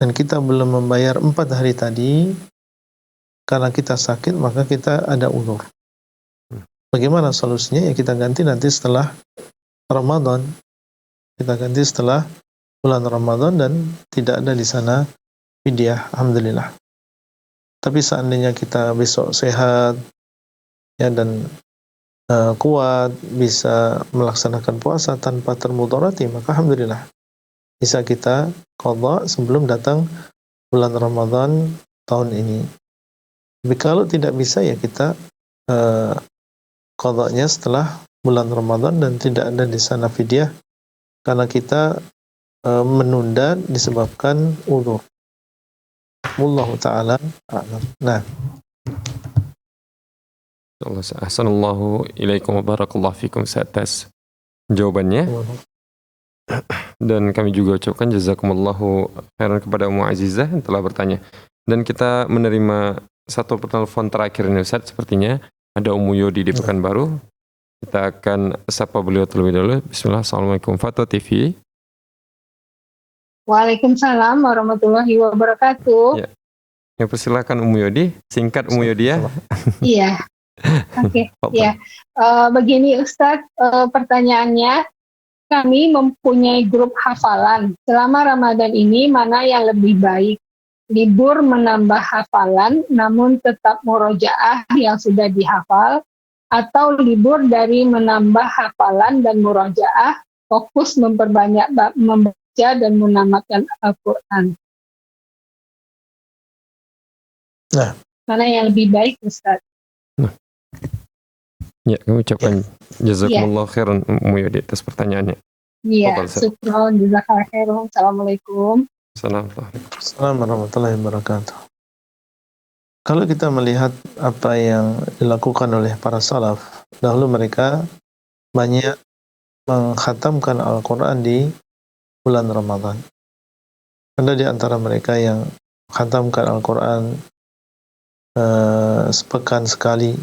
dan kita belum membayar 4 hari tadi karena kita sakit, maka kita ada uzur. Bagaimana solusinya? Ya kita ganti nanti setelah Ramadan. Kita ganti setelah bulan Ramadan dan tidak ada di sana fidyah, alhamdulillah. Tapi seandainya kita besok sehat ya dan kuat, bisa melaksanakan puasa tanpa termudarati, maka alhamdulillah bisa kita qadha sebelum datang bulan Ramadan tahun ini. Tapi kalau tidak bisa, ya kita qadhanya setelah bulan Ramadan dan tidak ada di sana fidyah karena kita menunda disebabkan uzur. Wallahu ta'ala a'lam. Nah, Ahsanallahu ilaikum wa barakallahu fikum atas jawabannya. Dan kami juga ucapkan jazakumullahu khairan kepada Ummu Azizah yang telah bertanya. Dan kita menerima satu penelpon terakhir ini Ustaz, sepertinya ada Ummu Yodi di Pekanbaru. Kita akan sapa beliau terlebih dahulu. Bismillah, Assalamualaikum Fatwa TV. Waalaikumsalam warahmatullahi wabarakatuh. Ya, persilakan Ummu Yodi, singkat Ummu Yodi ya. Iya. Oke, ya. Begini Ustadz, pertanyaannya, kami mempunyai grup hafalan. Selama Ramadan ini mana yang lebih baik? Libur menambah hafalan namun tetap murojaah yang sudah dihafal, atau libur dari menambah hafalan dan murojaah, fokus memperbanyak membaca dan menamatkan Al-Quran? Nah, mana yang lebih baik Ustadz? Ya, kami ucapkan jazakumullah khairan Ummu Yodi atas pertanyaannya. Iya, syukron, jazakallahu khairan. Assalamualaikum. Assalamualaikum warahmatullahi wabarakatuh. Kalau kita melihat apa yang dilakukan oleh para salaf, dahulu mereka banyak mengkhatamkan Al-Quran di bulan Ramadan. Ada di antara mereka yang mengkhatamkan Al-Quran sepekan sekali.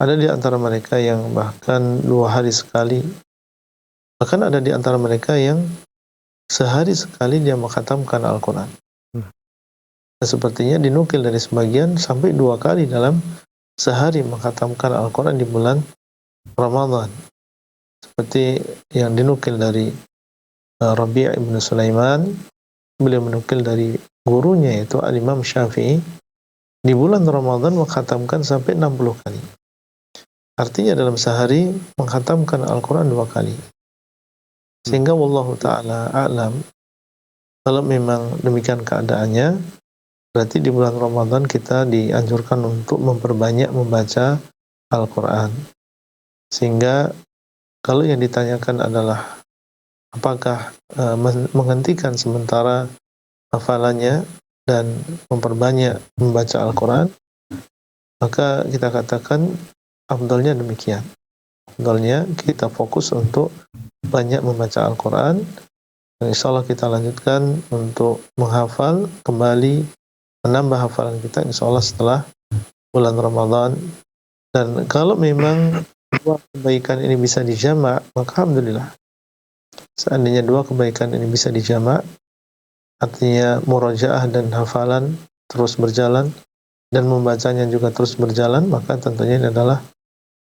Ada di antara mereka yang bahkan 2 hari sekali. Bahkan ada di antara mereka yang sehari sekali dia mengkhatamkan Al-Quran. Dan sepertinya dinukil dari sebagian sampai 2 kali dalam sehari mengkhatamkan Al-Quran di bulan Ramadan. Seperti yang dinukil dari Rabi' ibn Sulaiman, beliau menukil dari gurunya yaitu Al-Imam Syafi'i, di bulan Ramadan mengkhatamkan sampai 60 kali. Artinya dalam sehari mengkhatamkan Al-Quran 2 kali. Sehingga wallahu ta'ala a'lam, kalau memang demikian keadaannya, berarti di bulan Ramadan kita dianjurkan untuk memperbanyak membaca Al-Quran. Sehingga kalau yang ditanyakan adalah apakah menghentikan sementara hafalannya dan memperbanyak membaca Al-Quran, maka kita katakan afdalnya demikian. Afdalnya kita fokus untuk banyak membaca Al-Quran, dan insya Allah kita lanjutkan untuk menghafal kembali, menambah hafalan kita insya Allah setelah bulan Ramadan. Dan kalau memang 2 kebaikan ini bisa dijamak, maka alhamdulillah. Seandainya 2 kebaikan ini bisa dijamak, artinya murajaah dan hafalan terus berjalan dan membacanya juga terus berjalan, maka tentunya ini adalah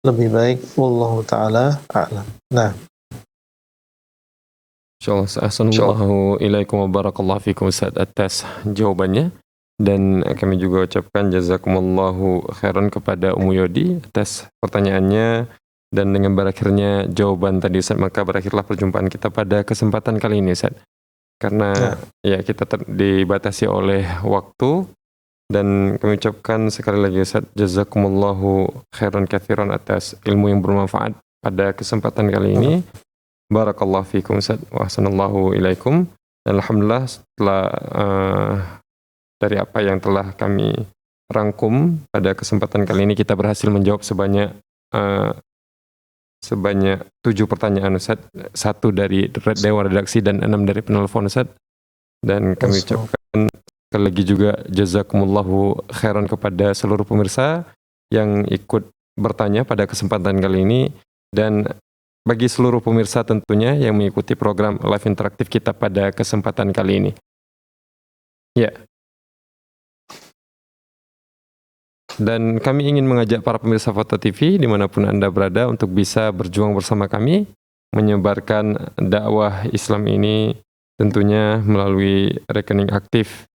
lebih baik. Wallahu ta'ala a'lam. Nah, insyaallah. Assalamualaikum ilaikum wa barakallahu fikum Ustaz atas jawabannya. Dan kami juga ucapkan jazakumullahu khairan kepada Ummu Yodi atas pertanyaannya. Dan dengan berakhirnya jawaban tadi Ustaz, maka berakhirlah perjumpaan kita pada kesempatan kali ini Ustaz. Karena ya kita dibatasi oleh waktu. Dan kami ucapkan sekali lagi Ustaz, jazakumullahu khairan katsiran atas ilmu yang bermanfaat pada kesempatan kali ini. Barakallahu fikum Ustaz wa ahsanallahu ilaikum. Dan alhamdulillah setelah dari apa yang telah kami rangkum pada kesempatan kali ini, kita berhasil menjawab sebanyak 7 pertanyaan Ustaz, 1 dari Dewan Redaksi dan 6 dari penelpon Ustaz. Dan kami ucapkan sekali lagi juga jazakumullahu khairan kepada seluruh pemirsa yang ikut bertanya pada kesempatan kali ini. Dan bagi seluruh pemirsa tentunya yang mengikuti program live interaktif kita pada kesempatan kali ini. Ya. Dan kami ingin mengajak para pemirsa Foto TV dimanapun Anda berada untuk bisa berjuang bersama kami, menyebarkan dakwah Islam ini tentunya melalui rekening aktif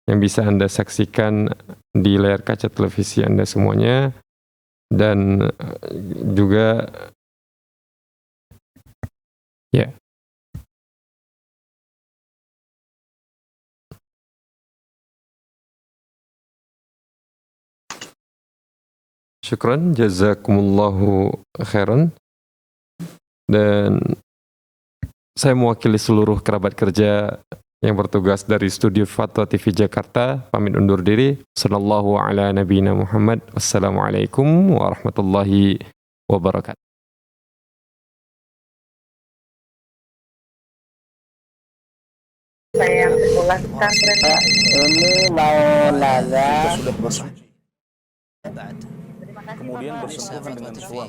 yang bisa Anda saksikan di layar kaca televisi Anda semuanya, dan juga ya. Syukran, jazakumullahu khairan. Dan saya mewakili seluruh kerabat kerja yang bertugas dari studio Fatwa TV Jakarta, pamit undur diri. Sallallahu ala nabiyina Muhammad. Wassalamualaikum warahmatullahi wabarakatuh. Saya yang sekolah pesantren. Ini mau nanya. Sudah bersuci. Terima kasih Kemudian Bapak. bersentuhan dengan suami.